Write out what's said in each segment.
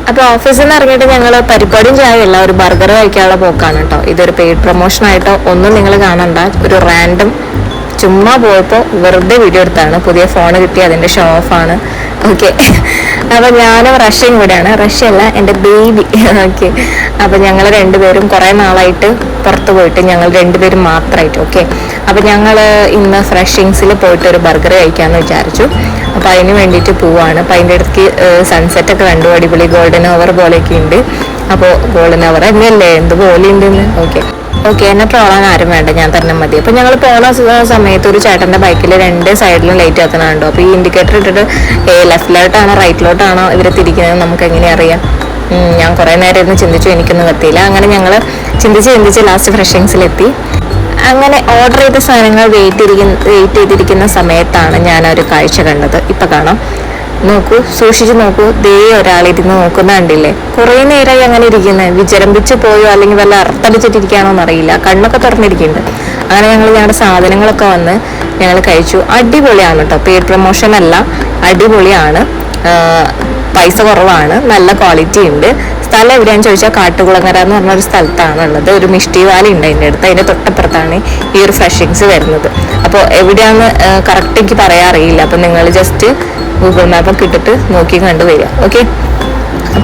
അപ്പോൾ ഓഫീസിൽ നിന്ന് ഇറങ്ങിയിട്ട് ഞങ്ങൾ പരിപാടിയും ചായയല്ല, ഒരു ബർഗർ കഴിക്കാനുള്ള പോക്കാണ് കേട്ടോ. ഇതൊരു പെയ്ഡ് പ്രൊമോഷൻ ആയിട്ടോ ഒന്നും നിങ്ങൾ കാണണ്ട, ഒരു റാൻഡം ചുമ്മാ പോയപ്പോൾ വെറുതെ വീഡിയോ എടുത്താണ്. പുതിയ ഫോൺ കിട്ടി, അതിൻ്റെ ഷോ ഓഫാണ്. ഓക്കെ, അപ്പോൾ ഞാനും റഷ്യയും കൂടെയാണ്, റഷ്യ അല്ല എൻ്റെ ബേബി. ഓക്കെ, അപ്പോൾ ഞങ്ങൾ രണ്ടുപേരും കുറേ നാളായിട്ട് പുറത്ത് പോയിട്ട് ഞങ്ങൾ രണ്ടുപേരും മാത്രമായിട്ട്. ഓക്കെ, അപ്പോൾ ഞങ്ങൾ ഇന്ന് ഫ്രഷിങ്സിൽ പോയിട്ട് ഒരു ബർഗർ കഴിക്കാമെന്ന് വിചാരിച്ചു. അപ്പോൾ അതിന് വേണ്ടിയിട്ട് പോവാണ്. അപ്പോൾ അതിൻ്റെ ഇടയ്ക്ക് സൺസെറ്റൊക്കെ കണ്ടു, അടിപൊളി ഗോൾഡൻ അവർ പോലെയൊക്കെ ഉണ്ട്. അപ്പോൾ ഗോൾഡൻ അവർ തന്നെയല്ലേ, എന്ത് പോലെ ഉണ്ടെന്ന്. ഓക്കെ, എന്നെ ട്രോളാൻ ആരും വേണ്ട, ഞാൻ തന്നെ മതി. അപ്പോൾ ഞങ്ങൾ പോണ സമയത്ത് ഒരു ചേട്ടൻ്റെ ബൈക്കിൽ രണ്ട് സൈഡിലും ലൈറ്റ് കത്തണുണ്ടോ. അപ്പോൾ ഈ ഇൻഡിക്കേറ്റർ ഇട്ടിട്ട് ലെഫ്റ്റിലോട്ടാണോ റൈറ്റിലോട്ടാണോ ഇവർ തിരിക്കുന്നത് നമുക്ക് എങ്ങനെ അറിയാം? ഞാൻ കുറേ നേരം ഇരുന്ന് ചിന്തിച്ചു, എനിക്കൊന്നും കത്തിയില്ല. അങ്ങനെ ഞങ്ങൾ ചിന്തിച്ച് ലാസ്റ്റ് ഫ്രഷിങ്സിലെത്തി. അങ്ങനെ ഓർഡർ ചെയ്ത സാധനങ്ങൾ വെയിറ്റ് ചെയ്തിരിക്കുന്ന സമയത്താണ് ഞാനൊരു കാഴ്ച കണ്ടത്. ഇപ്പം കാണാം, നോക്കൂ, സൂക്ഷിച്ച് നോക്കൂ. ദേ ഒരാളിരുന്ന് നോക്കുന്ന കണ്ടില്ലേ? കുറേ നേരമായി അങ്ങനെ ഇരിക്കുന്നത്. വിചരമ്പിച്ച് പോയോ അല്ലെങ്കിൽ വല്ല അർത്ഥടിച്ചിട്ടിരിക്കുകയാണോ എന്നറിയില്ല. കണ്ണൊക്കെ തുറന്നിരിക്കുന്നുണ്ട്. അങ്ങനെ ഞങ്ങളുടെ സാധനങ്ങളൊക്കെ വന്ന് ഞങ്ങൾ കഴിച്ചു. അടിപൊളിയാണ് കേട്ടോ, പെയ്ഡ് പ്രൊമോഷൻ അല്ല, അടിപൊളിയാണ്. പൈസ കുറവാണ്, നല്ല ക്വാളിറ്റി ഉണ്ട്. സ്ഥലം എവിടെയാണെന്ന് ചോദിച്ചാൽ കാട്ടുകുളങ്ങര എന്ന് പറഞ്ഞൊരു സ്ഥലത്താണ് ഉള്ളത്. ഒരു മിഷ്ടി വാലി ഉണ്ട് അതിൻ്റെ അടുത്ത്, അതിൻ്റെ തൊട്ടപ്പുറത്താണ് ഈ ഒരു ഫ്രഷിങ്സ് വരുന്നത്. അപ്പോൾ എവിടെയാണെന്ന് കറക്റ്റ് എനിക്ക് പറയാൻ അറിയില്ല. അപ്പോൾ നിങ്ങൾ ജസ്റ്റ് ഗൂഗിൾ മാപ്പൊക്കെ ഇട്ടിട്ട് നോക്കി കണ്ടു വരിക. ഓക്കെ,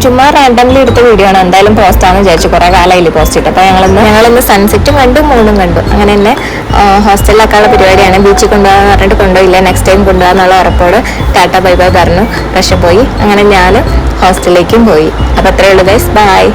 ചുമ്മാ റാൻഡംലി എടുത്ത വീഡിയോ ആണ്, എന്തായാലും പോസ്റ്റാണെന്ന് വിചാരിച്ചു. കുറേ കാലമായില്ലേ പോസ്റ്റ് ഇട്ട്. അപ്പോൾ ഞങ്ങളിന്ന് സൺസെറ്റും കണ്ടു, മൂണും കണ്ടു. അങ്ങനെ തന്നെ ഹോസ്റ്റലിലാക്കാനുള്ള പരിപാടിയാണ്. ബീച്ചിൽ കൊണ്ടുപോകാന്ന് പറഞ്ഞിട്ട് കൊണ്ടുപോയില്ല, നെക്സ്റ്റ് ടൈം കൊണ്ടുപോകാന്നുള്ള ഉറപ്പോട് ടാറ്റ ബൈ ബൈ പറഞ്ഞു. പക്ഷെ പോയി. അങ്ങനെ ഞാൻ ഹോസ്റ്റലിലേക്കും പോയി. അപ്പോൾ അത്രയേ ഉള്ളൂ ഗൈസ്, ബൈ.